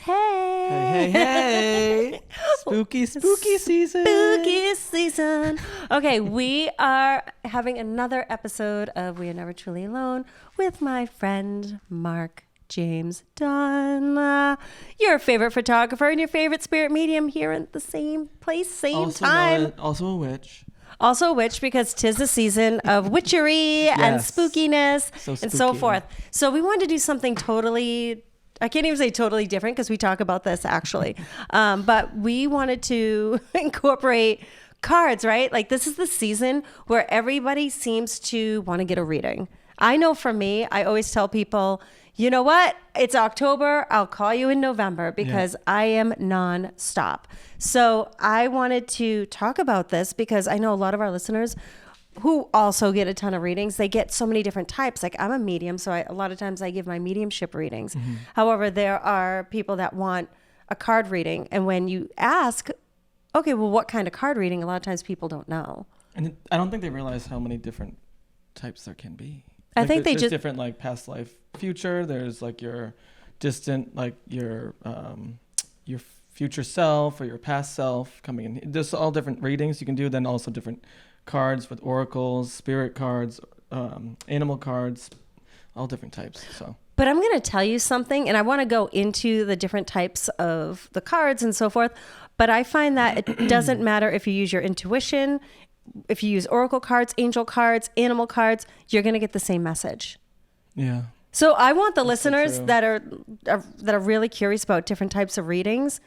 Hey. Hey, hey, hey. Spooky season. Spooky season. Okay, we are having another episode of We Are Never Truly Alone with my friend, Mark James Dunn. Your favorite photographer and your favorite spirit medium here in the same place, same time. Also a witch. Also a witch because 'tis the season of witchery and spookiness and so forth. So we wanted to do something totally, I can't even say totally different because we talk about this actually. But we wanted to incorporate cards, right? Like this is the season where everybody seems to want to get a reading. I know for me, I always tell people, you know what? It's October. I'll call you in November because I am nonstop. So I wanted to talk about this because I know a lot of our listeners who also get a ton of readings, they get so many different types. Like I'm a medium, so a lot of times I give my mediumship readings. Mm-hmm. However, there are people that want a card reading. And when you ask, okay, well, what kind of card reading? A lot of times people don't know. And I don't think they realize how many different types there can be. I think there's different like past life, future. There's like your distant, like your future self or your past self coming in. There's all different readings you can do. Then also different cards with oracles, spirit cards, animal cards, all different types. So. But I'm going to tell you something, and I want to go into the different types of the cards and so forth. But I find that it doesn't matter if you use your intuition. If you use oracle cards, angel cards, animal cards, you're going to get the same message. Yeah. So I want the listeners that are really curious about different types of readings.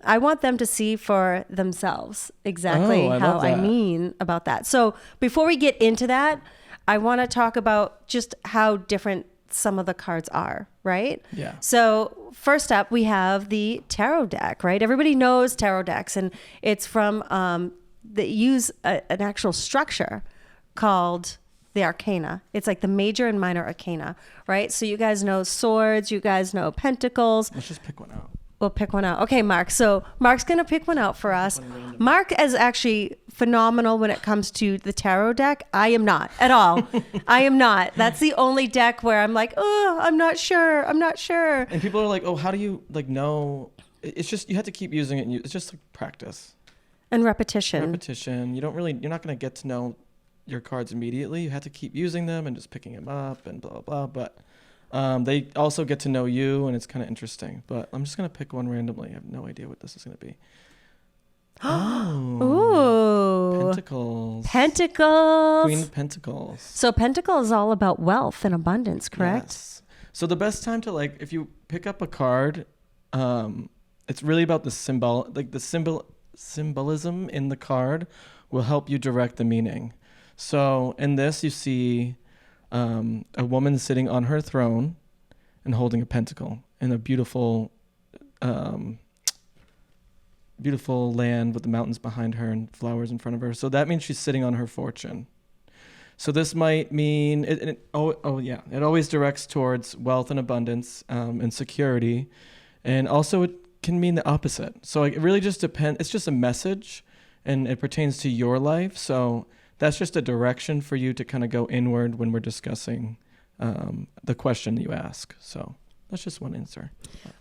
I want them to see for themselves exactly how I mean about that. So before we get into that, I want to talk about just how different some of the cards are, right? Yeah. So first up, we have the tarot deck, right? Everybody knows tarot decks, and it's from they use an actual structure called the arcana. It's like the major and minor arcana, right? So you guys know swords, you guys know pentacles. Let's just pick one out. We'll pick one out. Okay, Mark. So Mark's going to pick one out for us. Mark is actually phenomenal when it comes to the tarot deck. I am not at all. I am not. That's the only deck where I'm like, oh, I'm not sure. I'm not sure. And people are like, oh, how do you like know? It's just, you have to keep using it. And it's just like practice. And repetition. You don't really, you're not going to get to know your cards immediately. You have to keep using them and just picking them up and blah, blah, blah. But they also get to know you, and it's kind of interesting. But I'm just going to pick one randomly. I have no idea what this is going to be. Ooh. Pentacles. Queen of Pentacles. So Pentacle is all about wealth and abundance, correct? Yes. So the best time to like, if you pick up a card, it's really about the symbolism in the card will help you direct the meaning. So in this, you see a woman sitting on her throne and holding a pentacle in a beautiful land with the mountains behind her and flowers in front of her. So that means she's sitting on her fortune. So this might mean it always directs towards wealth and abundance and security, and also it can mean the opposite. So it really just depends. It's just a message, and it pertains to your life. So that's just a direction for you to kind of go inward when we're discussing the question you ask. So that's just one answer.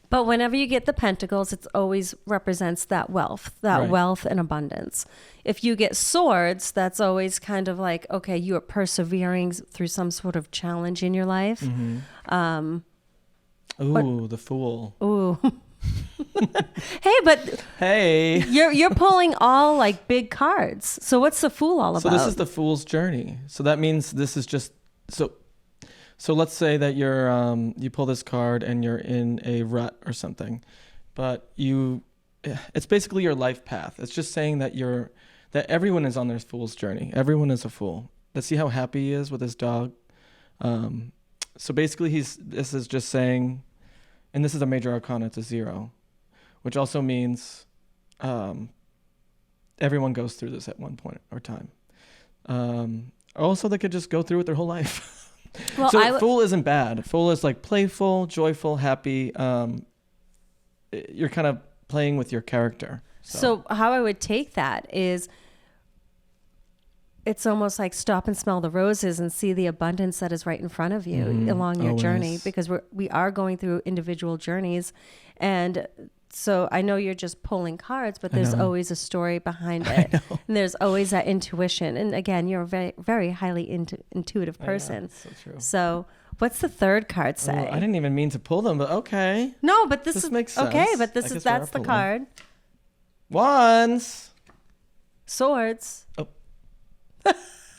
But whenever you get the pentacles, it always represents that wealth and abundance. If you get swords, that's always kind of like, okay, you are persevering through some sort of challenge in your life. Mm-hmm. The Fool. Ooh. Hey, you're pulling all like big cards. So what's the Fool all about? So this is the Fool's journey. So that means this is just so let's say that you're you pull this card and you're in a rut or something, but it's basically your life path. It's just saying that everyone is on their fool's journey. Everyone is a fool. Let's see how happy he is with his dog. So basically this is just saying, and this is a major arcana, it's a 0, which also means everyone goes through this at one point or time. Also, they could just go through it their whole life. Well, so Fool isn't bad. Fool is like playful, joyful, happy. You're kind of playing with your character. So how I would take that is it's almost like stop and smell the roses and see the abundance that is right in front of you along your journey, because we are going through individual journeys. And so I know you're just pulling cards, but there's always a story behind it. And there's always that intuition. And again, you're a very, very highly intuitive person. So true. So what's the third card say? I didn't even mean to pull them, but okay. No, but this makes sense. okay, but that's the card. Wands. Swords. Oh.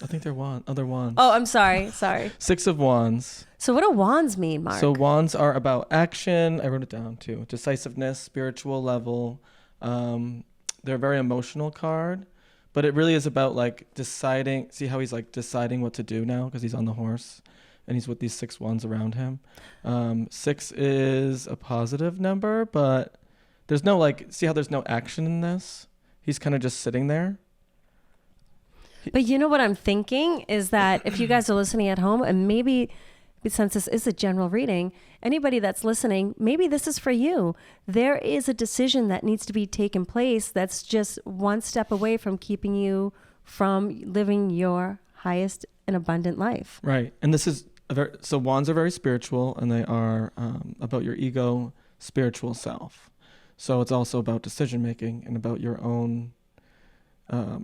I think they're other wands. Oh, I'm sorry. 6 of Wands. So what do wands mean, Mark? So wands are about action. I wrote it down too. Decisiveness, spiritual level. They're a very emotional card, but it really is about like deciding. See how he's like deciding what to do now because he's on the horse and he's with these 6 wands around him. 6 is a positive number, but there's no like, see how there's no action in this? He's kind of just sitting there. But you know what I'm thinking is that if you guys are listening at home, and maybe since this is a general reading, anybody that's listening, maybe this is for you. There is a decision that needs to be taken place that's just one step away from keeping you from living your highest and abundant life. Right. And this is, so wands are very spiritual, and they are about your ego, spiritual self. So it's also about decision making and about your own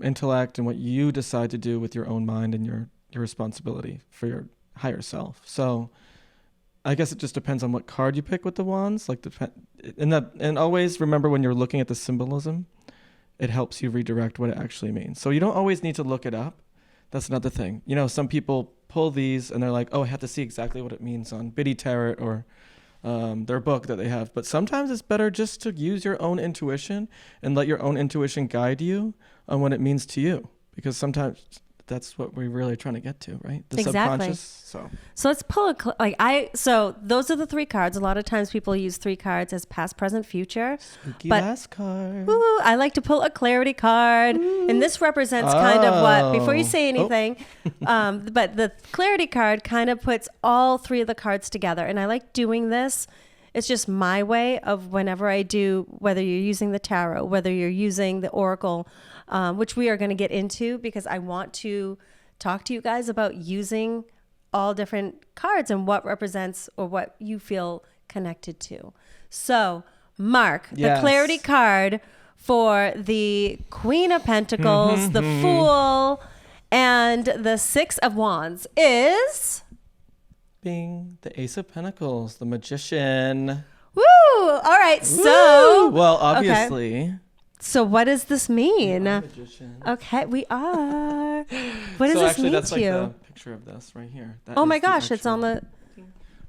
intellect and what you decide to do with your own mind and your responsibility for your higher self. So I guess it just depends on what card you pick with the wands. Like and always remember when you're looking at the symbolism, it helps you redirect what it actually means. So you don't always need to look it up. That's another thing. You know, some people pull these and they're like, oh, I have to see exactly what it means on Biddy Tarot or their book that they have. But sometimes it's better just to use your own intuition and let your own intuition guide you on what it means to you, because sometimes that's what we're really trying to get to, right? The subconscious. So let's pull so those are the 3 cards. A lot of times people use 3 cards as past, present, future. Spooky last card. I like to pull a clarity card. And this represents kind of what, before you say anything, but the clarity card kind of puts all 3 of the cards together. And I like doing this. It's just my way of whenever I do, whether you're using the tarot, whether you're using the oracle, which we are going to get into, because I want to talk to you guys about using all different cards and what represents or what you feel connected to. So, Mark, the clarity card for the Queen of Pentacles, the Fool, and the 6 of Wands is... Bing, the Ace of Pentacles, the Magician. Woo! All right, so... Well, obviously... Okay. So what does this mean? Okay, we are. What does this mean that's to you? Like the picture of this right here. Oh my gosh, it's on the...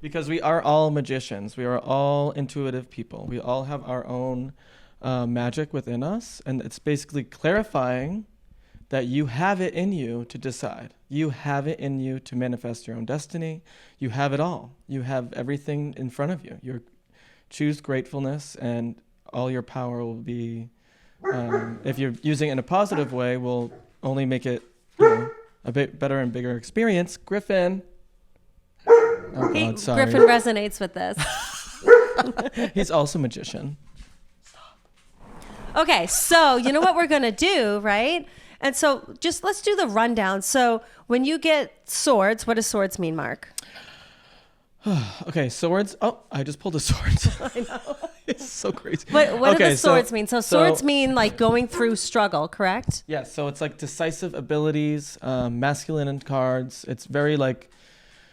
Because we are all magicians. We are all intuitive people. We all have our own magic within us. And it's basically clarifying that you have it in you to decide. You have it in you to manifest your own destiny. You have it all. You have everything in front of you. You choose gratefulness, and all your power will be... if you're using it in a positive way, will only make it a bit better and bigger experience. Griffin. Oh God, sorry. Griffin resonates with this. He's also a magician. Okay, so you know what we're going to do, right? And so just let's do the rundown. So when you get swords, what does swords mean, Mark? Okay, swords. Oh, I just pulled a sword. I know. It's so crazy. What do the swords mean? So swords mean like going through struggle, correct? Yeah, so it's like decisive abilities, masculine cards. It's very like,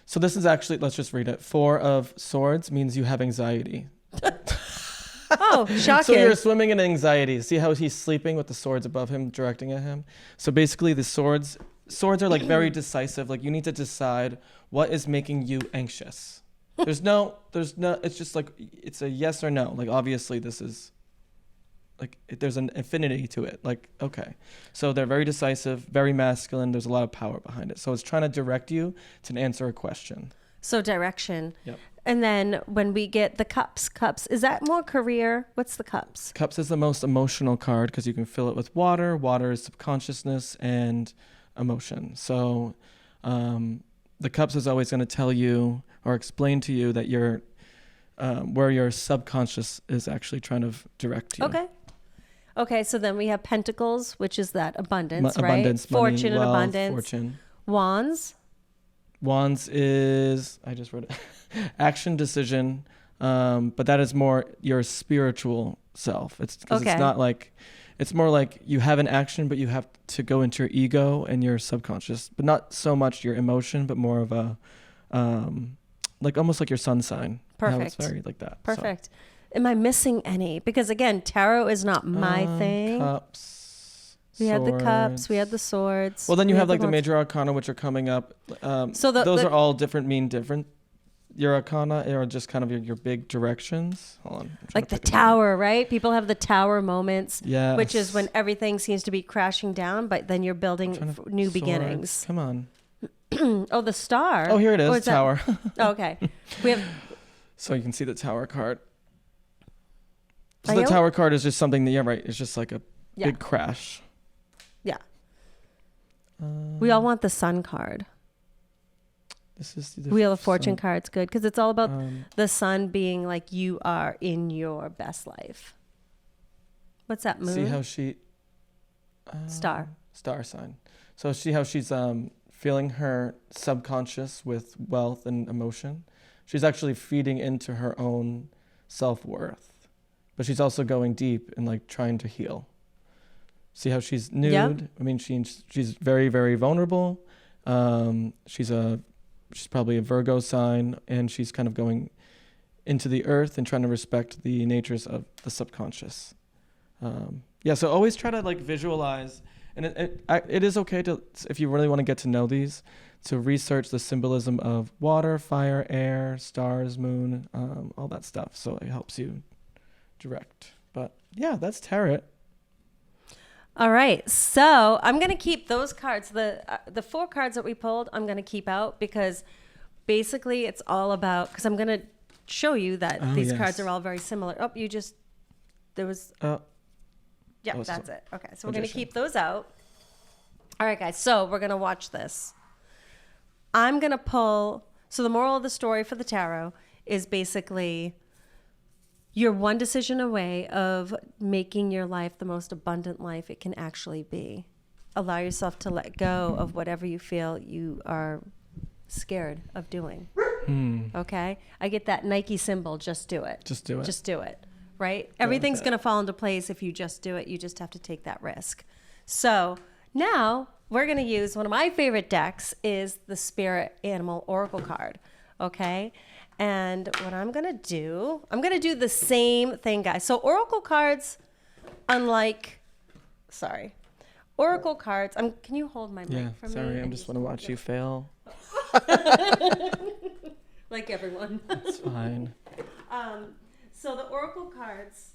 so this is actually, let's just read it. 4 of Swords means you have anxiety. Oh, shocking. So you're swimming in anxiety. See how he's sleeping with the swords above him, directing at him? So basically the swords are like very decisive. Like you need to decide what is making you anxious. There's no, it's just like, it's a yes or no. Like obviously this is like, there's an infinity to it. Like, okay. So they're very decisive, very masculine. There's a lot of power behind it. So it's trying to direct you to answer a question. So direction. Yep. And then when we get the cups, is that more career? What's the cups? Cups is the most emotional card because you can fill it with water. Water is subconsciousness and emotion. So the cups is always going to tell you or explain to you that you're where your subconscious is actually trying to direct you. Okay. Okay, so then we have pentacles, which is that abundance, right? Abundance, Fortune money, and wealth, abundance. fortune. Wands. Wands is, I just wrote it, action, decision, but that is more your spiritual self. It's not like, it's more like you have an action, but you have to go into your ego and your subconscious, but not so much your emotion, but more of a, like almost like your sun sign. Perfect. How it's very like that. Perfect. So. Am I missing any? Because again, tarot is not my thing. Cups. We had the cups, we had the swords. Well, then you have like the major arcana, which are coming up. So those are all different. Your arcana are just kind of your big directions. Hold on. Like the tower, right? People have the tower moments, yes. Which is when everything seems to be crashing down, but then you're building new beginnings. Come on. Oh, the star. Oh, here it is, tower. Oh, okay. We have. So you can see the tower card. So the tower card is just something that, yeah, right. It's just like a big crash. Yeah. We all want the sun card. This is the Wheel of Fortune card's good because it's all about the sun being like you are in your best life. What's that, moon? See how she... Star sign. So see how she's feeling her subconscious with wealth and emotion. She's actually feeding into her own self-worth. But she's also going deep and like trying to heal. See how she's nude? Yep. I mean, she's very, very vulnerable. She's probably a Virgo sign, and she's kind of going into the earth and trying to respect the natures of the subconscious. So always try to like visualize, and it is okay to, if you really want to get to know these, to research the symbolism of water, fire, air, stars, moon, all that stuff. So it helps you direct. But yeah, that's tarot. All right, so I'm going to keep those cards. The 4 cards that we pulled, I'm going to keep out because basically it's all about, because I'm going to show you that these cards are all very similar. Oh, there was... Yeah, that's it. Okay, so we're going to keep those out. All right, guys, so we're going to watch this. I'm going to pull... So the moral of the story for the tarot is basically... You're one decision away of making your life the most abundant life it can actually be. Allow yourself to let go of whatever you feel you are scared of doing. Okay? I get that Nike symbol, just do it. Just do it. Just do it, right? Everything's going to fall into place if you just do it. You just have to take that risk. So now we're going to use one of my favorite decks is the Spirit Animal Oracle card, okay? And what I'm going to do the same thing, guys. So oracle cards, oracle cards, can you hold my mic for me? Sorry, I just want to watch you fail. Like everyone. That's fine. So the oracle cards,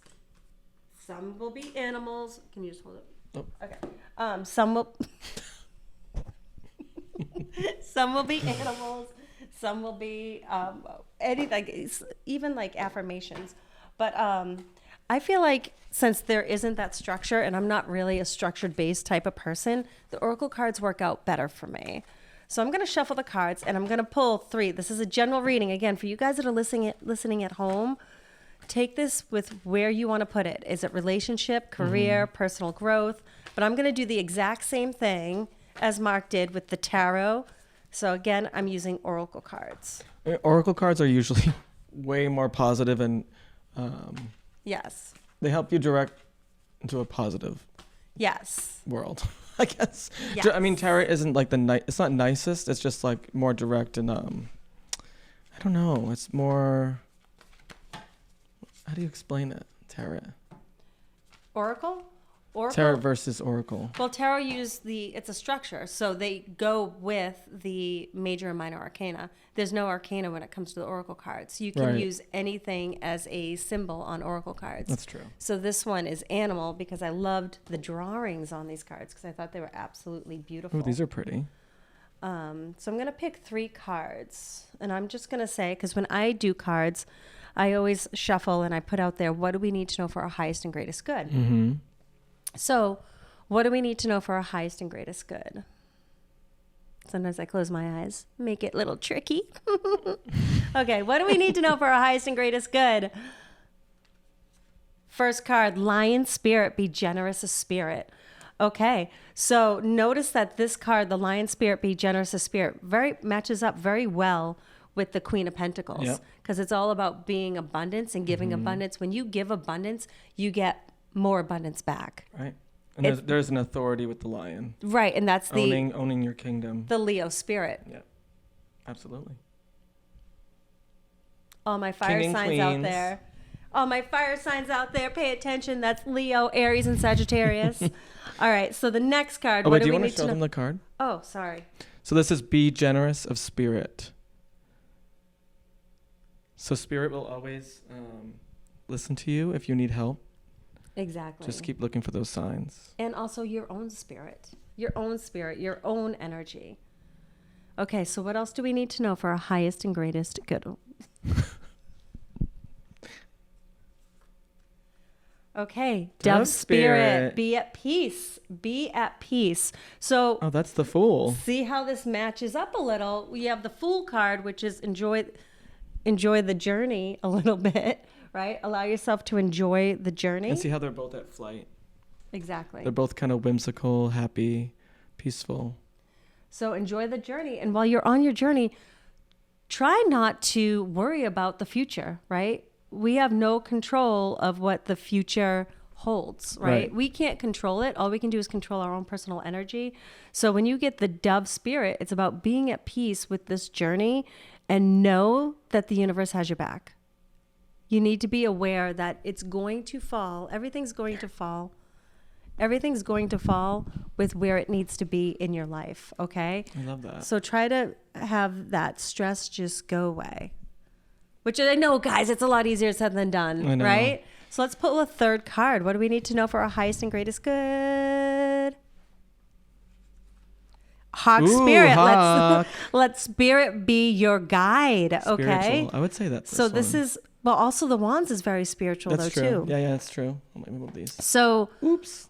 some will be animals. Can you just hold it? Oh. Okay. Some will be animals. Some will be even like affirmations. But I feel like since there isn't that structure, and I'm not really a structured-based type of person, the oracle cards work out better for me. So I'm going to shuffle the cards, and I'm going to pull 3. This is a general reading. Again, for you guys that are listening at home, take this with where you want to put it. Is it relationship, career, personal growth? But I'm going to do the exact same thing as Mark did with the tarot. So again, I'm using oracle cards. Oracle cards are usually way more positive and yes, they help you direct into a positive world, I guess. Yes. I mean, tarot isn't like it's not nicest. It's just like more direct and I don't know. It's more, how do you explain it? Tarot. Oracle? Tarot versus oracle. Well, tarot it's a structure, so they go with the major and minor arcana. There's no arcana when it comes to the oracle cards. You can use anything as a symbol on oracle cards. That's true. So this one is animal because I loved the drawings on these cards because I thought they were absolutely beautiful. Oh, these are pretty. So I'm going to pick 3 cards, and I'm just going to say, because when I do cards, I always shuffle and I put out there, what do we need to know for our highest and greatest good? Mm-hmm. So, what do we need to know for our highest and greatest good? Sometimes I close my eyes, make it a little tricky. Okay, what do we need to know for our highest and greatest good? First card, Lion Spirit, be generous of spirit. Okay, so notice that this card, the Lion Spirit, be generous of spirit, very matches up very well with the Queen of Pentacles, because it's all about being abundance and giving abundance. When you give abundance, you get more abundance back. Right. And there's an authority with the lion. Right, and that's owning your kingdom. The Leo spirit. Yeah, absolutely. All my fire signs out there. All my fire signs out there, pay attention. That's Leo, Aries, and Sagittarius. All right, so the next card. Oh, wait, do you want to show them the card? Oh, sorry. So this is be generous of spirit. So spirit will always listen to you if you need help. Exactly. Just keep looking for those signs. And also your own spirit, your own energy. Okay, so what else do we need to know for our highest and greatest good? Okay, Dove Spirit, be at peace. Be at peace. So, that's the Fool. See how this matches up a little. We have the Fool card, which is enjoy the journey a little bit, right? Allow yourself to enjoy the journey. And see how they're both at flight. Exactly. They're both kind of whimsical, happy, peaceful. So enjoy the journey. And while you're on your journey, try not to worry about the future, right? We have no control of what the future holds, right? We can't control it. All we can do is control our own personal energy. So when you get the Dove Spirit, it's about being at peace with this journey and know that the universe has your back. You need to be aware that it's going to fall. Everything's going to fall. Everything's going to fall with where it needs to be in your life, okay? I love that. So try to have that stress just go away. Which I know, guys, it's a lot easier said than done, right? So let's pull a third card. What do we need to know for our highest and greatest good? Hawk Spirit. Hawk. Let Spirit be your guide, okay? Spiritual. I would say that. So this is, well, also the Wands is very spiritual, that's though, true. too. Yeah, that's true. Let me move these. So, oops.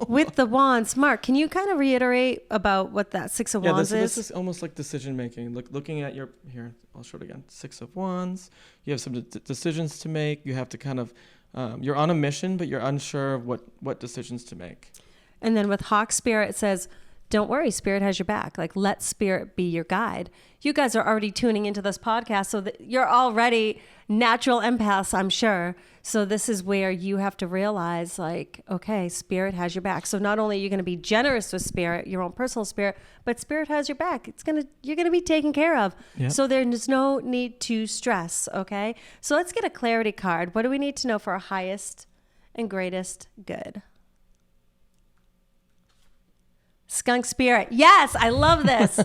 With the Wands, Mark, can you kind of reiterate about what that Six of Wands is? This is almost like decision making. Looking at your, here, I'll show it again. Six of Wands. You have some decisions to make. You have to kind of, you're on a mission, but you're unsure of what decisions to make. And then with Hawk Spirit, it says, don't worry, Spirit has your back. Like, let Spirit be your guide. You guys are already tuning into this podcast, so that you're already natural empaths, I'm sure. So this is where you have to realize, like, okay, Spirit has your back. So not only are you going to be generous with Spirit, your own personal spirit, but Spirit has your back. You're going to be taken care of. Yep. So there's no need to stress, okay? So let's get a clarity card. What do we need to know for our highest and greatest good? Skunk Spirit. Yes, I love this.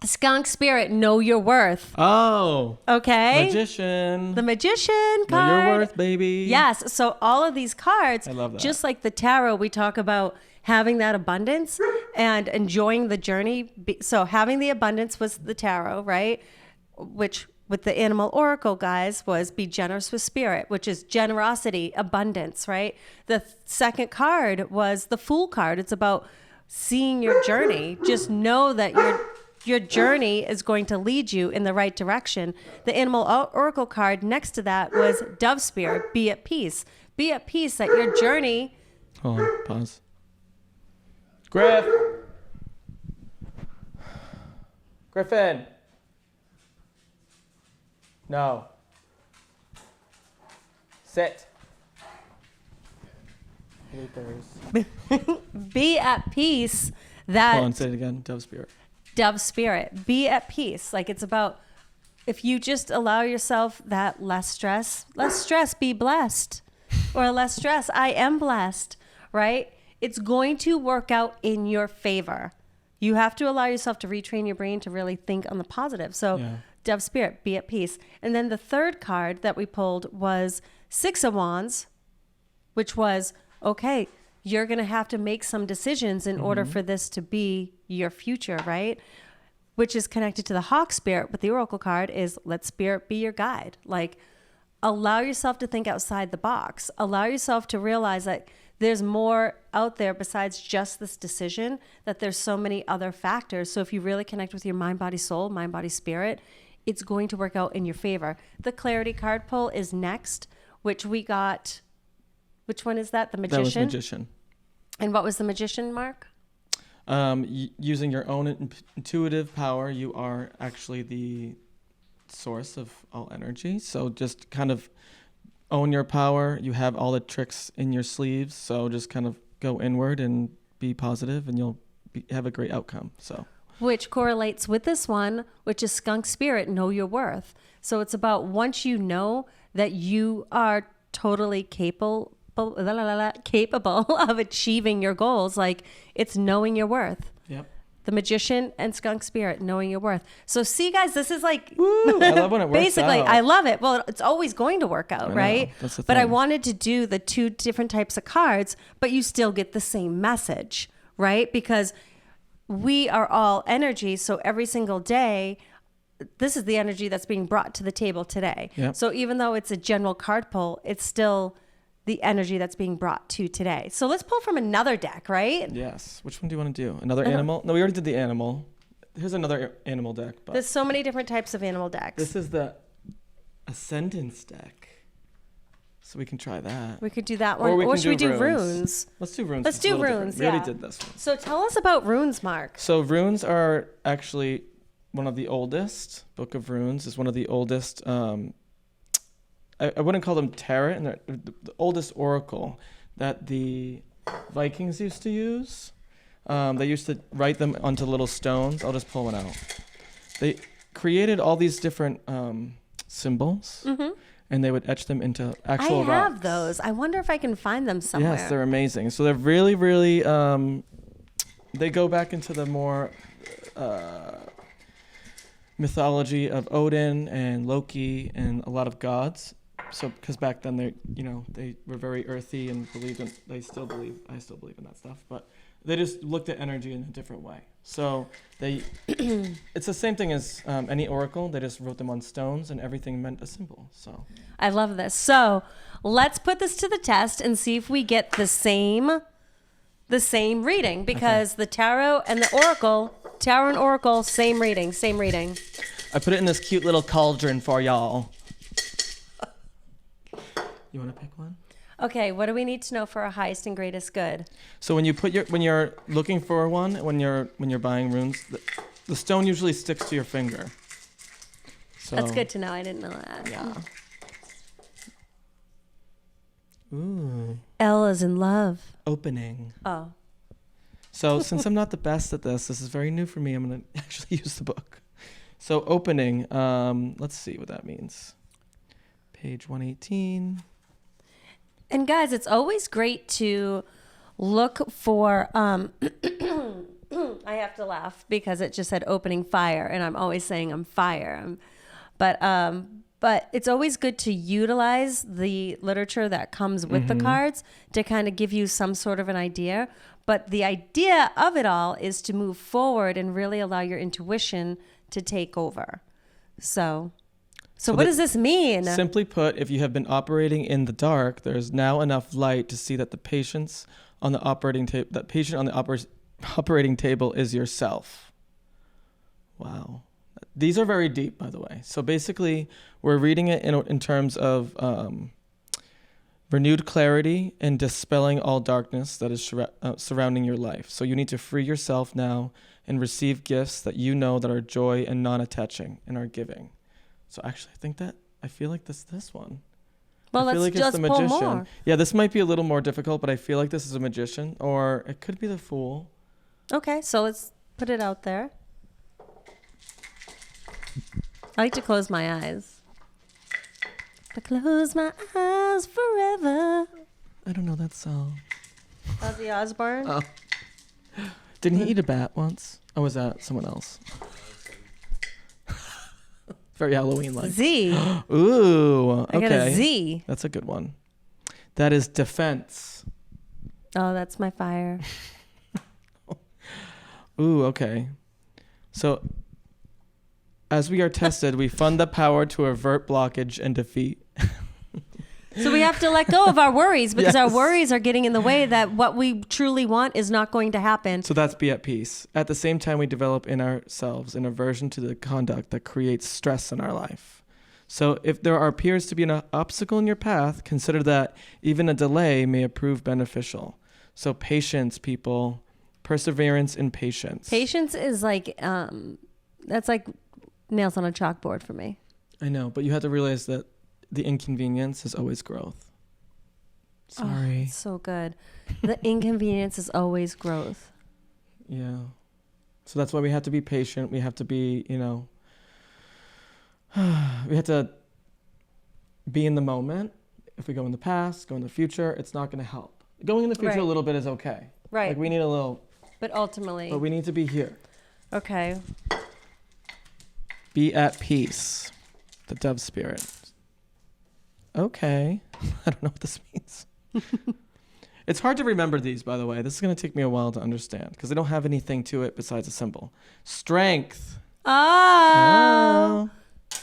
Skunk Spirit, know your worth. Oh. Okay. Magician. The Magician card. Know your worth, baby. Yes. So all of these cards, I love that. Just like the tarot, we talk about having that abundance and enjoying the journey. So having the abundance was the tarot, right? Which with the animal oracle guys was be generous with spirit, which is generosity, abundance, right? The second card was the Fool card. It's about seeing your journey. Just know that your journey is going to lead you in the right direction. The animal oracle card next to that was Dove Spirit, be at peace. Be at peace that your journey... Hold on, pause. Griffin. No. Sit. Be at peace that... Hold on, say it again. Dove Spirit. Dove Spirit. Be at peace. Like, it's about, if you just allow yourself that less stress, be blessed. Or less stress, I am blessed, right? It's going to work out in your favor. You have to allow yourself to retrain your brain to really think on the positive. So yeah. Dove Spirit, be at peace. And then the third card that we pulled was Six of Wands, which was, okay, you're going to have to make some decisions in order for this to be your future, right? Which is connected to the Hawk Spirit, but the Oracle card is let Spirit be your guide. Like, allow yourself to think outside the box. Allow yourself to realize that there's more out there besides just this decision, that there's so many other factors. So if you really connect with your mind, body, soul, mind, body, spirit, it's going to work out in your favor. The Clarity card pull is next, which we got. Which one is that? The Magician? That was Magician. And what was the Magician, Mark? Using your own intuitive power, you are actually the source of all energy. So just kind of own your power. You have all the tricks in your sleeves. So just kind of go inward and be positive, and you'll have a great outcome. So, which correlates with this one, which is Skunk Spirit, know your worth. So it's about once you know that you are totally capable of achieving your goals, like it's knowing your worth. Yep. The Magician and Skunk Spirit, knowing your worth. So see, guys, this is like, woo, I love when it works basically, out. I love it. Well, it's always going to work out, right? That's the but thing. I wanted to do the two different types of cards, but you still get the same message, right? Because we are all energy. So every single day, this is the energy that's being brought to the table today. Yep. So even though it's a general card pull, it's still the energy that's being brought to today. So let's pull from another deck, right? Yes. Which one do you want to do? Another animal? No, we already did the animal. Here's another animal deck. But there's so many different types of animal decks. this is the Ascendance deck. So we can try that. We could do that one. Or should we do runes? Let's do runes. Let's It's a do little runes, different. We yeah. already did this one. So tell us about runes, Mark. So runes are actually one of the oldest. Book of Runes is one of the oldest. I wouldn't call them tarot, and they're the oldest oracle that the Vikings used to use. They used to write them onto little stones. I'll just pull one out. They created all these different symbols, and they would etch them into actual rocks. I have those. I wonder if I can find them somewhere. Yes, they're amazing. So they're really, really, they go back into the more mythology of Odin and Loki and a lot of gods. So because back then they were very earthy and I still believe in that stuff, but they just looked at energy in a different way. So it's the same thing as any oracle. They just wrote them on stones, and everything meant a symbol. So I love this. So let's put this to the test and see if we get the same reading, because the tarot and oracle, same reading. I put it in this cute little cauldron for y'all. You want to pick one? Okay, what do we need to know for our highest and greatest good? So when you're looking for one, when you're buying runes, the stone usually sticks to your finger. So that's good to know. I didn't know that. Yeah. Ooh. L is in love. Opening. Oh. So since I'm not the best at this is very new for me. I'm going to actually use the book. So opening, let's see what that means. Page 118. And guys, it's always great to look for, I have to laugh because it just said opening fire, and I'm always saying I'm fire. But it's always good to utilize the literature that comes with the cards to kind of give you some sort of an idea. But the idea of it all is to move forward and really allow your intuition to take over. So what does this mean? Simply put, if you have been operating in the dark, there is now enough light to see that the patient on the operating table is yourself. Wow. These are very deep, by the way. So basically, we're reading it in terms of renewed clarity and dispelling all darkness that is surrounding your life. So you need to free yourself now and receive gifts that you know that are joy and non-attaching and are giving. So actually, I feel like this one. Well, I feel let's like just it's the pull Magician. more. Yeah, this might be a little more difficult, but I feel like this is a Magician, or it could be the Fool. Okay, so let's put it out there. I like to close my eyes. I close my eyes forever. I don't know that song. Ozzy Osbourne? Oh. Didn't he eat a bat once? Or was that someone else? Very Halloween-like. Z. Ooh, okay. I got a Z. That's a good one. That is defense. Oh, that's my fire. Ooh, okay. So, as we are tested, we fund the power to avert blockage and defeat. So we have to let go of our worries because our Yes. worries are getting in the way that what we truly want is not going to happen. So that's be at peace. At the same time, we develop in ourselves an aversion to the conduct that creates stress in our life. So if there appears to be an obstacle in your path, consider that even a delay may prove beneficial. So patience, people, perseverance and patience. Patience is like, that's like nails on a chalkboard for me. I know, but you have to realize that the inconvenience is always growth. Sorry. Oh, so good. The inconvenience is always growth. Yeah. So that's why we have to be patient. We have to be, we have to be in the moment. If we go in the past, go in the future, it's not going to help. Going in the future a little bit is okay. Right. Like we need a little. But ultimately. But we need to be here. Okay. Be at peace. The dove spirit. Okay. I don't know what this means. It's hard to remember these, by the way. This is going to take me a while to understand because they don't have anything to it besides a symbol. Strength. Oh.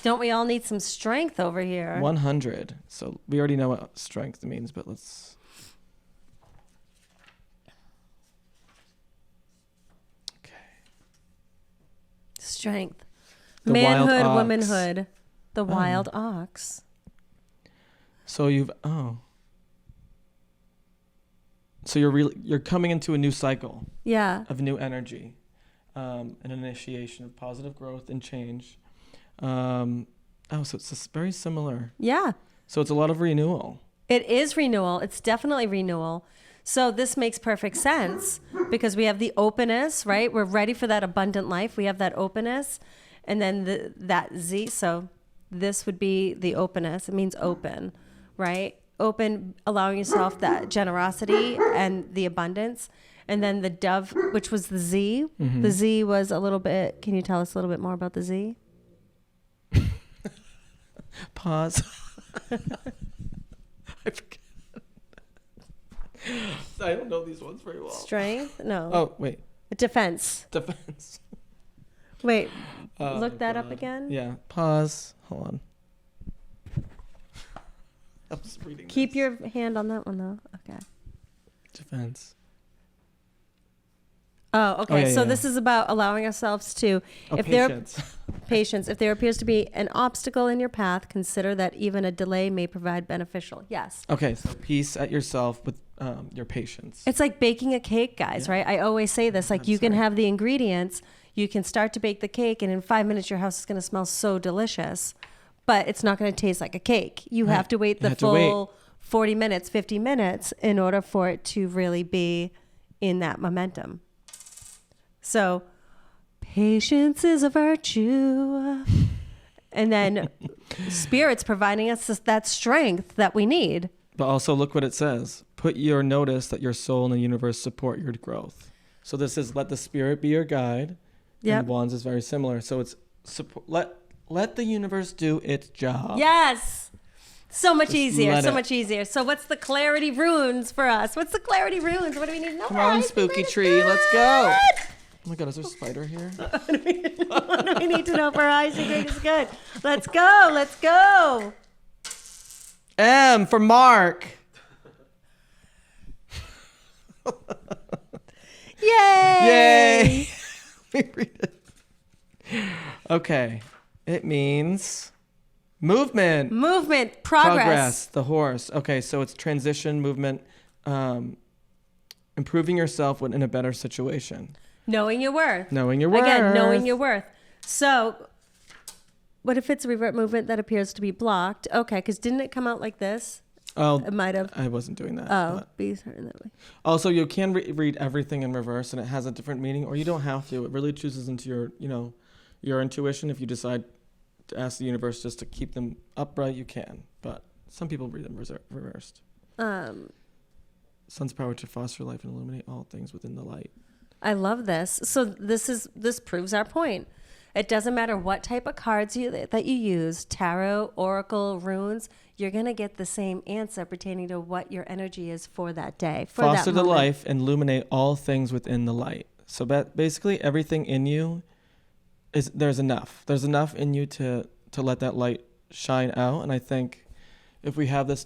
Don't we all need some strength over here? 100. So we already know what strength means, but let's... Okay. Strength. The Manhood, wild ox. womanhood. The wild ox. So So you're coming into a new cycle. Yeah. Of new energy, an initiation of positive growth and change. So it's just very similar. Yeah. So it's a lot of renewal. It is renewal. It's definitely renewal. So this makes perfect sense because we have the openness, right? We're ready for that abundant life. We have that openness, and then that Z. So this would be the openness. It means open, right? Open, allowing yourself that generosity and the abundance. And then the dove, which was the Z. Mm-hmm. The Z was a little bit, can you tell us a little bit more about the Z? Pause. I forget. I don't know these ones very well. Strength? No. Oh, wait. Defense. Wait, look that up again? Yeah. Pause. Hold on. I was reading Keep your hand on that one, though. Okay. Defense. Oh, okay. This is about allowing ourselves to... Patience. If there appears to be an obstacle in your path, consider that even a delay may provide beneficial. Yes. Okay, so peace at yourself with your patience. It's like baking a cake, guys, right? I always say this. Like you can have the ingredients, you can start to bake the cake, and in 5 minutes your house is going to smell so delicious. But it's not going to taste like a cake. You have to wait the full 40 minutes, 50 minutes in order for it to really be in that momentum. So patience is a virtue. And then Spirit's providing us that strength that we need. But also look what it says. Put your notice that your soul and the universe support your growth. So this is let the Spirit be your guide. Yep. And wands is very similar. So it's let the universe do its job. Yes. So much easier. So what's the clarity runes for us? What's the clarity runes? What do we need to know? Come on, spooky tree. Let's go. Oh my God, is there a spider here? What do we need to know for our secret is good? Let's go. M for Mark. Yay. Let me read it. Okay. It means movement. Progress. The horse. Okay, so it's transition, movement, improving yourself in a better situation. Knowing your worth. Again, knowing your worth. So what if it's a revert movement that appears to be blocked? Okay, because didn't it come out like this? Oh, it might have. I wasn't doing that. Oh, be certain that way. Also, you can read everything in reverse, and it has a different meaning, or you don't have to. It really chooses into your intuition. If you decide to ask the universe just to keep them upright, you can. But some people read them reversed. Sun's power to foster life and illuminate all things within the light. I love this. So this proves our point. It doesn't matter what type of cards that you use, tarot, oracle, runes, you're going to get the same answer pertaining to what your energy is for that day. Foster the life and illuminate all things within the light. So basically everything in you there's enough. There's enough in you to let that light shine out. And I think if we have this,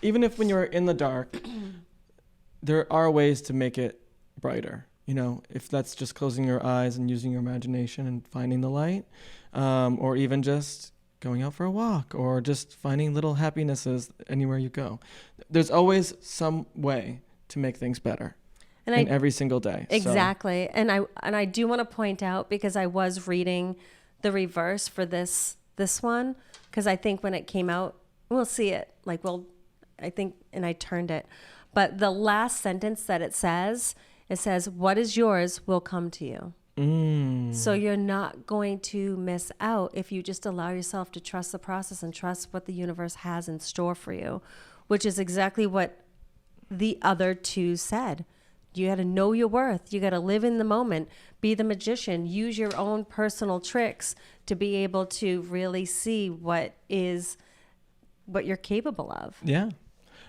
even if when you're in the dark, there are ways to make it brighter. If that's just closing your eyes and using your imagination and finding the light, or even just going out for a walk or just finding little happinesses anywhere you go. There's always some way to make things better in every single day. Exactly. So. And I do want to point out, because I was reading the reverse for this one, because I think when it came out, we'll see it. And I turned it. But the last sentence that it says, what is yours will come to you. So you're not going to miss out if you just allow yourself to trust the process and trust what the universe has in store for you, which is exactly what the other two said. You got to know your worth. You got to live in the moment, be the magician, use your own personal tricks to be able to really see what you're capable of. Yeah.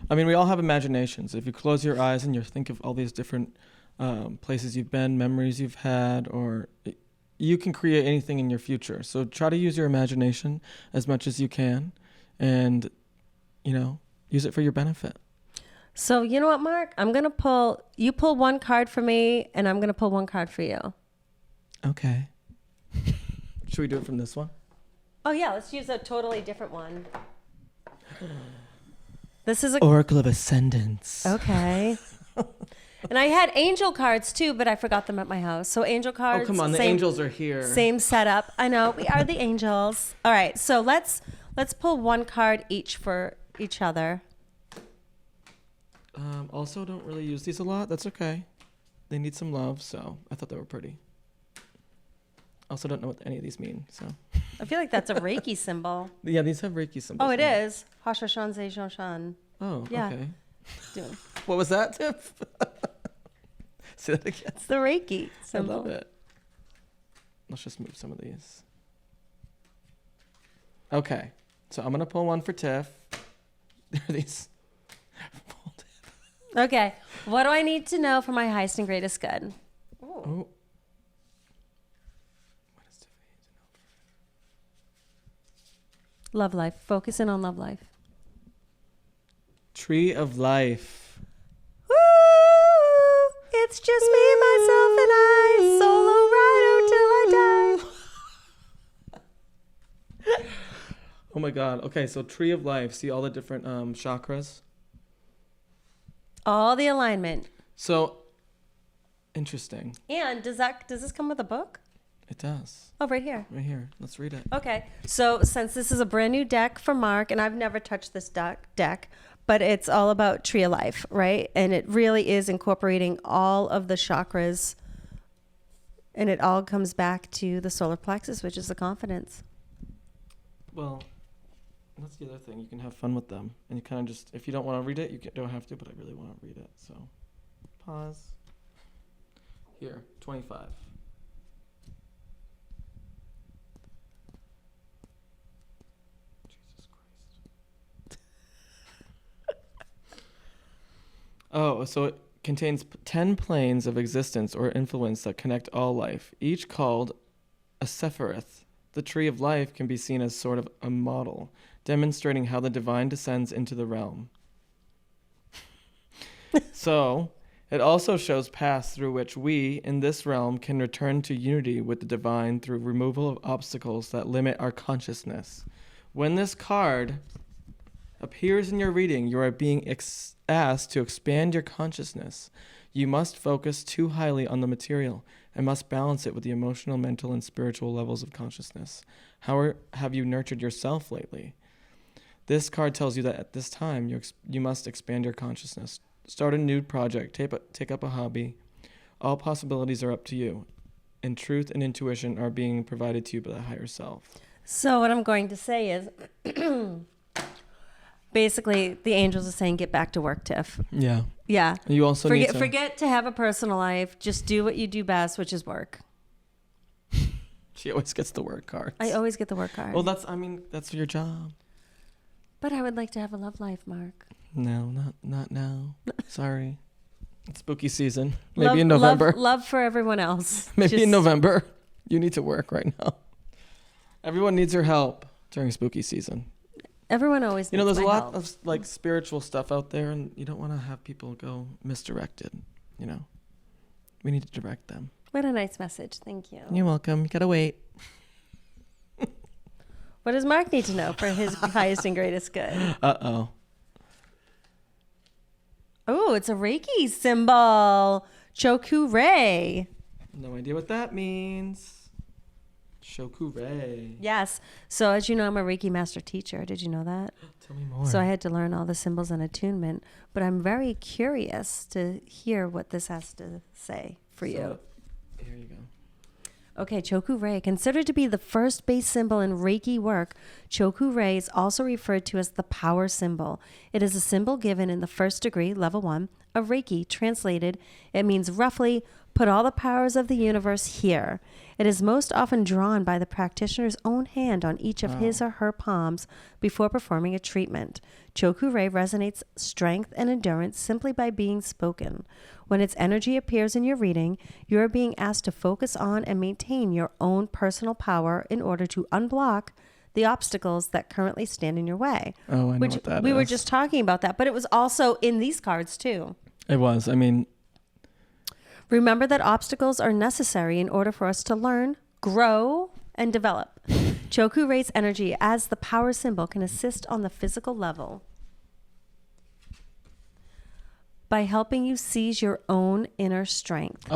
I mean, we all have imaginations. If you close your eyes and you think of all these different places you've been, memories you've had, or you can create anything in your future. So try to use your imagination as much as you can and, use it for your benefit. So you know what, Mark? I'm going to you pull one card for me and I'm going to pull one card for you. Okay. Should we do it from this one? Oh yeah, let's use a totally different one. This is Oracle of Ascendance. Okay. And I had angel cards too, but I forgot them at my house. So angel cards. Oh, come on. The angels are here. Same setup. I know. We are the angels. All right. So let's pull one card each for each other. Also, don't really use these a lot. That's okay. They need some love, so I thought they were pretty. Also, don't know what any of these mean, so. I feel like that's a Reiki symbol. Yeah, these have Reiki symbols. Oh, it is. Hashashan Zeishoshan. Oh, yeah. Okay. What was that, Tiff? Say that again. It's the Reiki symbol. I love it. Let's just move some of these. Okay, so I'm going to pull one for Tiff. There are these. Okay, what do I need to know for my highest and greatest good? Oh. What does Tiffany need to know? Love life. Focusing on love life. Tree of Life. Woo! It's just me, myself, and I. Solo rider till I die. Oh my God. Okay, so Tree of Life. See all the different chakras? All the alignment. So, interesting. And does this come with a book? It does. Oh, right here. Right here. Let's read it. Okay. So since this is a brand new deck for Mark, and I've never touched this deck, but it's all about Tree of Life, right? And it really is incorporating all of the chakras, and it all comes back to the solar plexus, which is the confidence. Well, that's the other thing. You can have fun with them. And you kind of just, if you don't want to read it, you don't have to, but I really want to read it. So, pause. Here, 25. Jesus Christ. Oh, so it contains 10 planes of existence or influence that connect all life, each called a Sephiroth. The Tree of Life can be seen as sort of a model, demonstrating how the divine descends into the realm. So, it also shows paths through which we, in this realm, can return to unity with the divine through removal of obstacles that limit our consciousness. When this card appears in your reading, you are being asked to expand your consciousness. You must focus too highly on the material and must balance it with the emotional, mental, and spiritual levels of consciousness. How have you nurtured yourself lately? This card tells you that at this time, you must expand your consciousness. Start a new project. Take up a hobby. All possibilities are up to you. And truth and intuition are being provided to you by the higher self. So what I'm going to say is, basically, the angels are saying, get back to work, Tiff. Yeah. Yeah. You also forget to have a personal life. Just do what you do best, which is work. She always gets the work cards. I always get the work card. Well, that's your job. But I would like to have a love life, Mark. No, not now. Sorry. It's spooky season. Maybe in November. Love for everyone else. Maybe in November. You need to work right now. Everyone needs your help during spooky season. Everyone always needs there's a lot help. of like spiritual stuff out there, and you don't want to have people go misdirected. We need to direct them. What a nice message. Thank you. You're welcome. You gotta wait. What does Mark need to know for his highest and greatest good? Uh-oh. Oh, it's a Reiki symbol. Choku-rei. No idea what that means. Choku-rei. Yes. So as you know, I'm a Reiki master teacher. Did you know that? Tell me more. So I had to learn all the symbols and attunement. But I'm very curious to hear what this has to say for you. Here you go. Okay, Choku-rei, considered to be the first base symbol in Reiki work, Choku-rei is also referred to as the power symbol. It is a symbol given in the first degree, level 1, of Reiki. Translated, it means roughly, put all the powers of the universe here. It is most often drawn by the practitioner's own hand on each of his or her palms before performing a treatment. Choku-rei resonates strength and endurance simply by being spoken. When its energy appears in your reading, you are being asked to focus on and maintain your own personal power in order to unblock the obstacles that currently stand in your way. Oh, I know what that is. We were just talking about that, but it was also in these cards too. It was. I mean, remember that obstacles are necessary in order for us to learn, grow, and develop. Choku-rei's energy as the power symbol can assist on the physical level by helping you seize your own inner strength.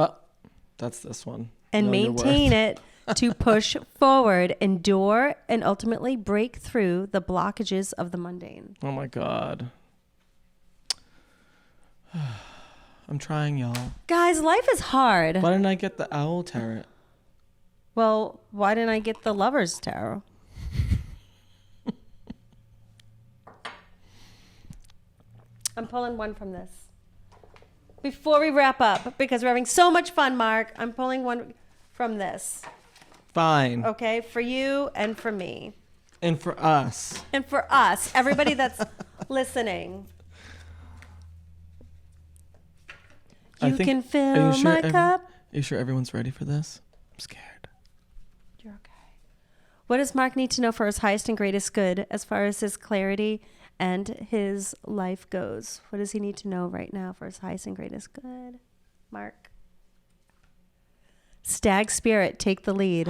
That's this one. And maintain it to push forward, endure, and ultimately break through the blockages of the mundane. Oh my God. I'm trying, y'all. Guys, life is hard. Why didn't I get the owl tarot? Well, why didn't I get the Lover's Tarot? I'm pulling one from this. Before we wrap up, because we're having so much fun, Mark, I'm pulling one from this. Fine. Okay, for you and for me. And for us. And for us, everybody that's listening. You can fill my cup. Are you sure everyone's ready for this? I'm scared. You're okay. What does Mark need to know for his highest and greatest good as far as his clarity and his life goes? What does he need to know right now for his highest and greatest good? Mark. Stag Spirit, take the lead.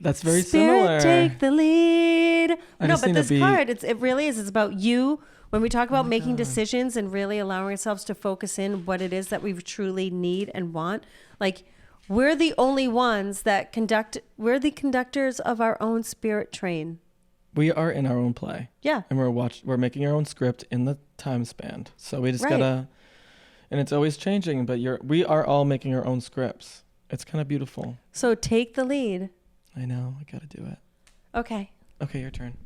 That's very Spirit, similar. take the lead. I No, just but need to this be- card, it really is. It's about you. When we talk about making decisions and really allowing ourselves to focus in what it is that we truly need and want, like we're the only ones that we're the conductors of our own spirit train. We are in our own play. Yeah. And we're making our own script in the time span. So we just Right. gotta, and it's always changing, but we are all making our own scripts. It's kind of beautiful. So take the lead. I know, I gotta do it. Okay. Okay, your turn.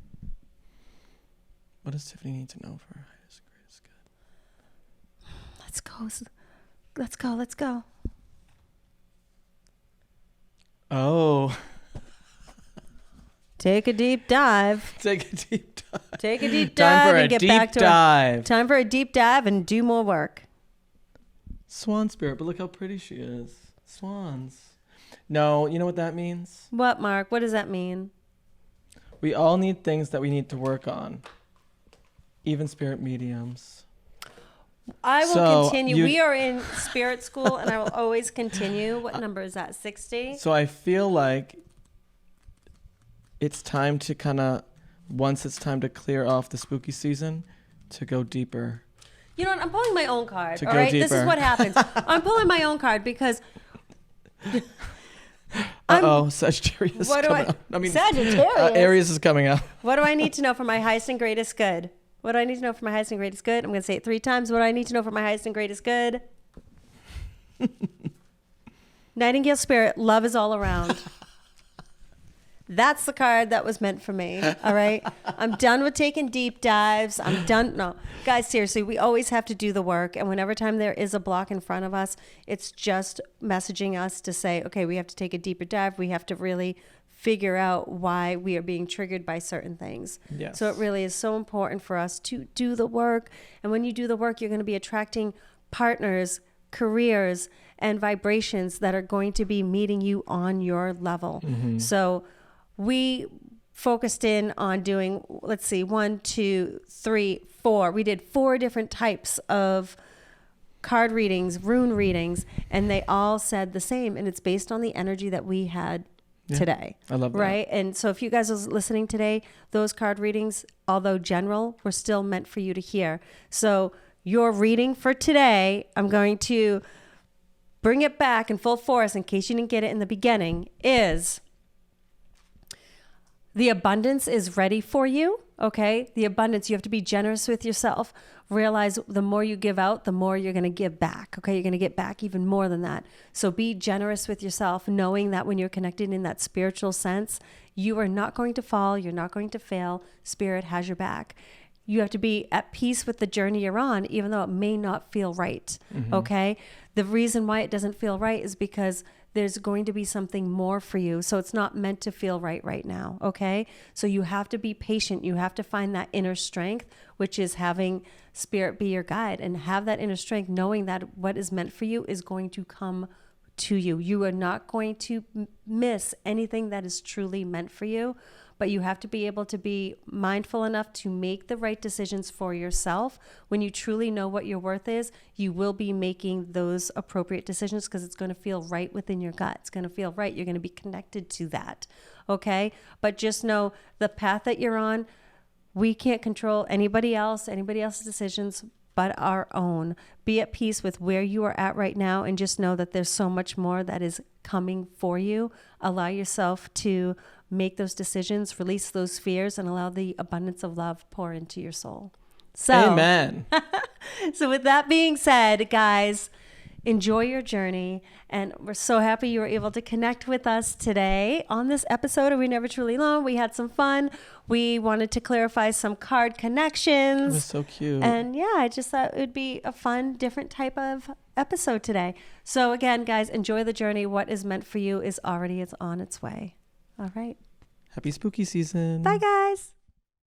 What does Tiffany need to know for her highest and greatest good? Let's go. Let's go. Let's go. Oh. Take a deep dive. Take a deep dive. Take a deep Time dive for and a get deep back to dive. Time for a deep dive and do more work. Swan spirit, but look how pretty she is. Swans. No, you know what that means? What, Mark? What does that mean? We all need things that we need to work on. Even spirit mediums. I will So, continue. We are in spirit school, and I will always continue. What number is that? 60? So I feel like it's time to once it's time to clear off the spooky season, to go deeper. You know what? I'm pulling my own card. To All go right? This is deeper. what happens. I'm pulling my own card because... Sagittarius What do coming out. Sagittarius? Aries is coming out. What do I need to know for my highest and greatest good? What do I need to know for my highest and greatest good? I'm going to say it 3 times. What do I need to know for my highest and greatest good? Nightingale Spirit, love is all around. That's the card that was meant for me. All right. I'm done with taking deep dives. I'm done. No, guys, seriously, we always have to do the work. And whenever time there is a block in front of us, it's just messaging us to say, okay, we have to take a deeper dive. We have to really figure out why we are being triggered by certain things. Yes. So it really is so important for us to do the work. And when you do the work, you're going to be attracting partners, careers, and vibrations that are going to be meeting you on your level. Mm-hmm. So we focused in on doing, let's see, 1, 2, 3, 4. We did 4 different types of card readings, rune readings, and they all said the same. And it's based on the energy that we had today. I love that. Right? And so if you guys are listening today, those card readings, although general, were still meant for you to hear. So your reading for today, I'm going to bring it back in full force in case you didn't get it in the beginning, is the abundance is ready for you. Okay. The abundance, you have to be generous with yourself. Realize the more you give out, the more you're going to give back. Okay. You're going to get back even more than that. So be generous with yourself, knowing that when you're connected in that spiritual sense, you are not going to fall. You're not going to fail. Spirit has your back. You have to be at peace with the journey you're on, even though it may not feel right. Okay. The reason why it doesn't feel right is because there's going to be something more for you. So it's not meant to feel right now. Okay. So you have to be patient. You have to find that inner strength, which is having Spirit be your guide, and have that inner strength, knowing that what is meant for you is going to come to you. You are not going to miss anything that is truly meant for you, but you have to be able to be mindful enough to make the right decisions for yourself. When you truly know what your worth is, you will be making those appropriate decisions because it's going to feel right within your gut. It's going to feel right. You're going to be connected to that. Okay. But just know the path that you're on, we can't control anybody else's decisions but our own. Be at peace with where you are at right now, and just know that there's so much more that is coming for you. Allow yourself to make those decisions, release those fears, and allow the abundance of love pour into your soul. So, amen. So with that being said, guys, enjoy your journey. And we're so happy you were able to connect with us today on this episode of We Never Truly Alone. We had some fun. We wanted to clarify some card connections. It was so cute. And yeah, I just thought it would be a fun, different type of episode today. So again, guys, enjoy the journey. What is meant for you is on its way. All right. Happy spooky season. Bye, guys.